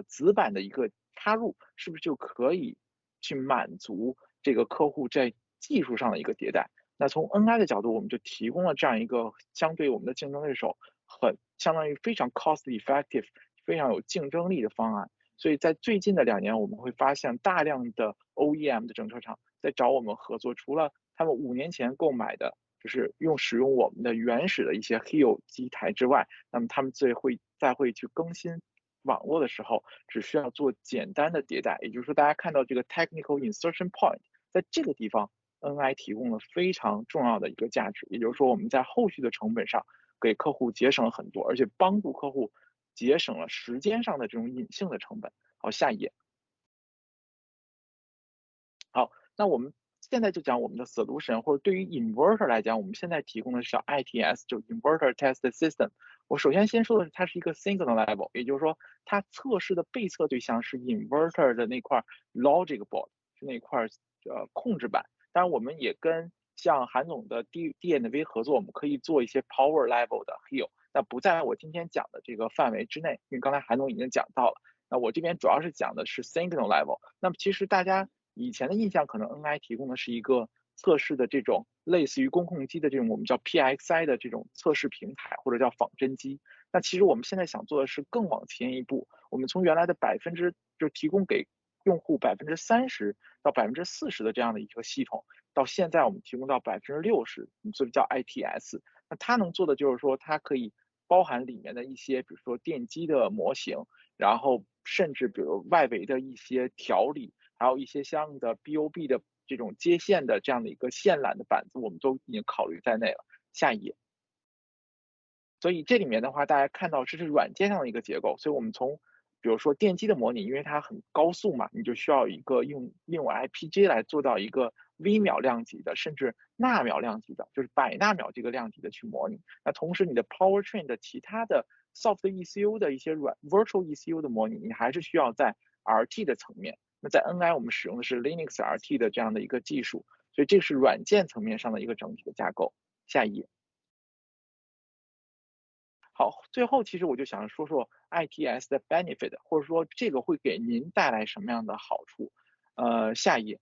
子板的一个插入，是不是就可以去满足这个客户在技术上的一个迭代？那从 NI 的角度，我们就提供了这样一个相对我们的竞争对手相当于非常 cost effective、非常有竞争力的方案。所以在最近的2年，我们会发现大量的 OEM 的整车厂在找我们合作，除了他们5年前购买的，就是使用我们的原始的一些 Heo 机台之外，那么他们再会去更新网络的时候，只需要做简单的迭代。也就是说，大家看到这个 technical insertion point， 在这个地方， NI 提供了非常重要的一个价值，也就是说我们在后续的成本上给客户节省了很多，而且帮助客户节省了时间上的这种隐性的成本。好，下一页。好，那我们现在就讲我们的 solution， 或者对于 inverter 来讲，我们现在提供的是 ITS， 就 Inverter Test System。我首先先说的是它是一个 signal level， 也就是说它测试的被测对象是 inverter 的那块 logic board， 是那块控制板。当然我们也跟像韩总的 D&V 合作，我们可以做一些 power level 的 hill， 那不在我今天讲的这个范围之内，因为刚才韩总已经讲到了。那我这边主要是讲的是 signal level。那么其实大家以前的印象可能 NI 提供的是一个测试的这种类似于工控机的这种我们叫 PXI 的这种测试平台，或者叫仿真机。那其实我们现在想做的是更往前一步，我们从原来的就提供给用户30%到40%的这样的一个系统，到现在我们提供到60%，所以叫 ITS。那它能做的就是说，它可以包含里面的一些，比如说电机的模型，然后甚至比如外围的一些调理，还有一些相应的 BOB 的这种接线的这样的一个线缆的板子，我们都已经考虑在内了。下一页。所以这里面的话，大家看到这是软件上的一个结构，所以我们从比如说电机的模拟，因为它很高速嘛，你就需要一个用 IPG 来做到一个微秒量级的，甚至纳秒量级的，就是百纳秒这个量级的去模拟。那同时你的 Powertrain 的其他的 Soft ECU 的一些Virtual ECU 的模拟，你还是需要在 RT 的层面。那在 NI 我们使用的是 Linux RT 的这样的一个技术，所以这是软件层面上的一个整体的架构。下一页。好，最后其实我就想说说 ITS 的 benefit， 或者说这个会给您带来什么样的好处。下一页。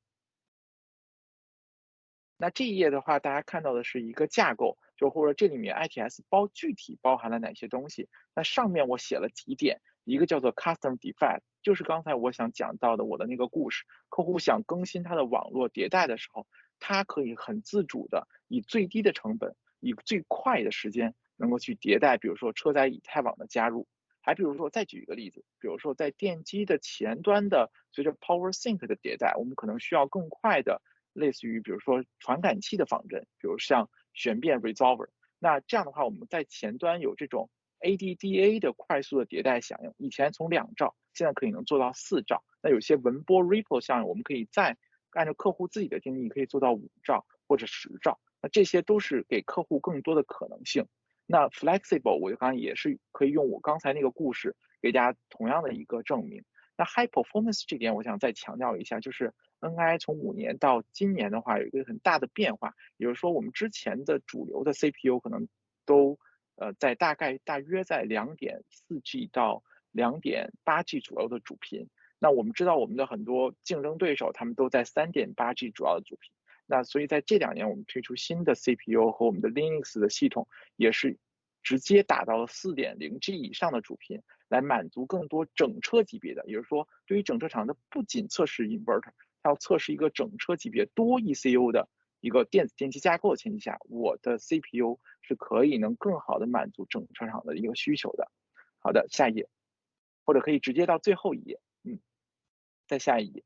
那这一页的话，大家看到的是一个架构，就或者这里面 ITS 具体包含了哪些东西。那上面我写了几点，一个叫做 custom defect， 就是刚才我想讲到的我的那个故事，客户想更新他的网络迭代的时候，他可以很自主的以最低的成本，以最快的时间能够去迭代，比如说车载以太网的加入，还比如说再举一个例子，比如说在电机的前端的随着 Power Sync 的迭代，我们可能需要更快的类似于比如说传感器的仿真，比如像旋变 Resolver。那这样的话，我们在前端有这种 ADDA 的快速的迭代响应，以前从2兆，现在可以能做到4兆。那有些文波 Ripple 效应，我们可以再按照客户自己的定义，可以做到5兆或者10兆。那这些都是给客户更多的可能性。那 flexible 我刚才也是可以用我刚才那个故事给大家同样的一个证明。那 high performance 这点我想再强调一下，就是 NI 从5年到今年的话有一个很大的变化，也就是说我们之前的主流的 CPU 可能都在大约在 2.4G 到 2.8G 左右的主频。那我们知道我们的很多竞争对手他们都在 3.8G 主要的主频。那所以在这2年我们推出新的 CPU 和我们的 Linux 的系统，也是直接打到了 4.0G 以上的主频，来满足更多整车级别的，也就是说对于整车厂的不仅测试 inverter， 它要测试一个整车级别多 ECU 的一个电子电机架构的前提下，我的 CPU 是可以能更好的满足整车厂的一个需求的。好的，下一页，或者可以直接到最后一页，再下一页。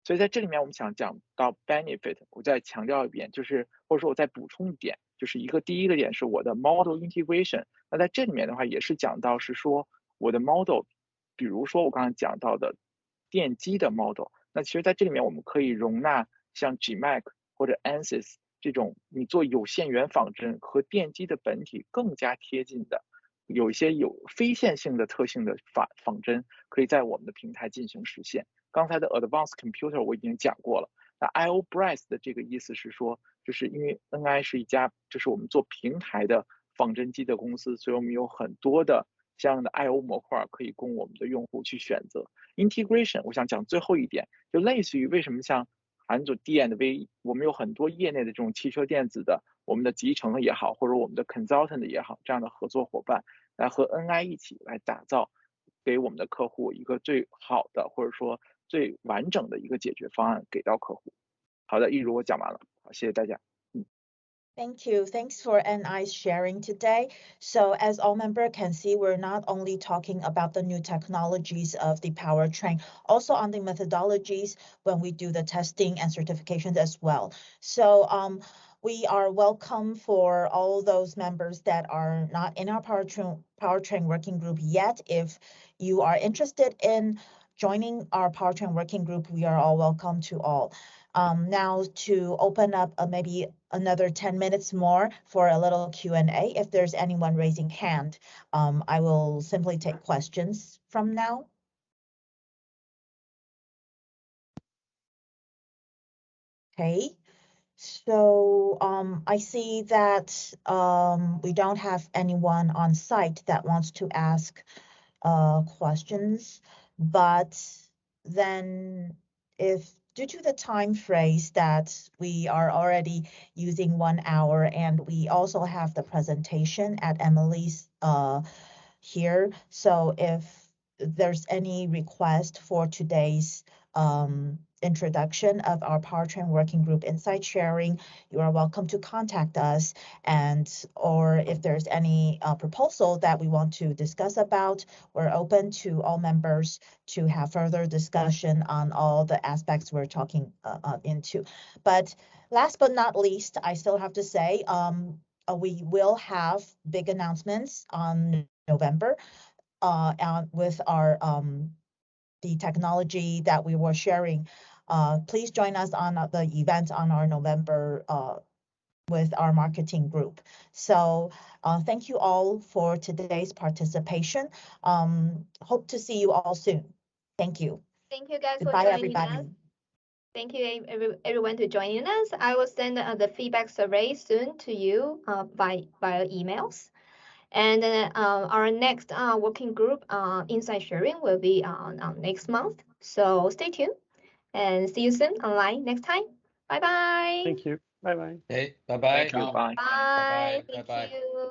所以在这里面我们想讲到 benefit， 我再强调一遍，就是或者说我再补充一点，就是第一个点是我的 model integration。那在这里面的话也是讲到是说我的 model， 比如说我刚才讲到的电机的 model， 那其实在这里面我们可以容纳像 GMAC 或者 ANSYS 这种你做有限元仿真和电机的本体更加贴近的，有一些有非线性的特性的仿真，可以在我们的平台进行实现。刚才的 advanced computer 我已经讲过了。那 IO Breath 的这个意思是说，就是因为 NI 是一家就是我们做平台的仿真机的公司，所以我们有很多的相应的 IO 模块可以供我们的用户去选择。Integration 我想讲最后一点，就类似于为什么像韩总 D&V， 我们有很多业内的这种汽车电子的我们的集成也好，或者我们的 consultant 也好，这样的合作伙伴来和 NI 一起来打造给我们的客户一个最好的或者说最完整的一个解决方案给到客户。好的，一如我讲完了，好，谢谢大家。Thank you. Thanks for NI's sharing today. So as all members can see, we're not only talking about the new technologies of the powertrain, also on the methodologies when we do the testing and certifications as well. So we are welcome for all those members that are not in our powertrain working group yet. If you are interested in joining our powertrain working group, we are all welcome to all. Now to open up maybe another 10 minutes more for a little Q&A. If there's anyone raising hand, I will simply take questions from now. Okay, so I see that we don't have anyone on site that wants to ask questions, but then if due to the time phrase that we are already using 1 hour and we also have the presentation at Emily's here, so if there's any request for today's introduction of our Powertrain Working Group Insight Sharing, you are welcome to contact us. And or if there's any proposal that we want to discuss about, we're open to all members to have further discussion on all the aspects we're talking into. But last but not least, I still have to say, we will have big announcements on November with our the technology that we were sharing. Please join us on the event on our November with our marketing group. So thank you all for today's participation. Hope to see you all soon. Thank you. Thank you guys Goodbye, for joining everybody. us. Thank you everyone to joining us. I will send the feedback survey soon to you via emails. And our next working group insight sharing will be on next month. So stay tuned and see you soon online next time. Bye bye. Thank you. Bye bye. Okay, bye bye. Thank you. Bye. Bye. Bye-bye. Thank Bye-bye. you.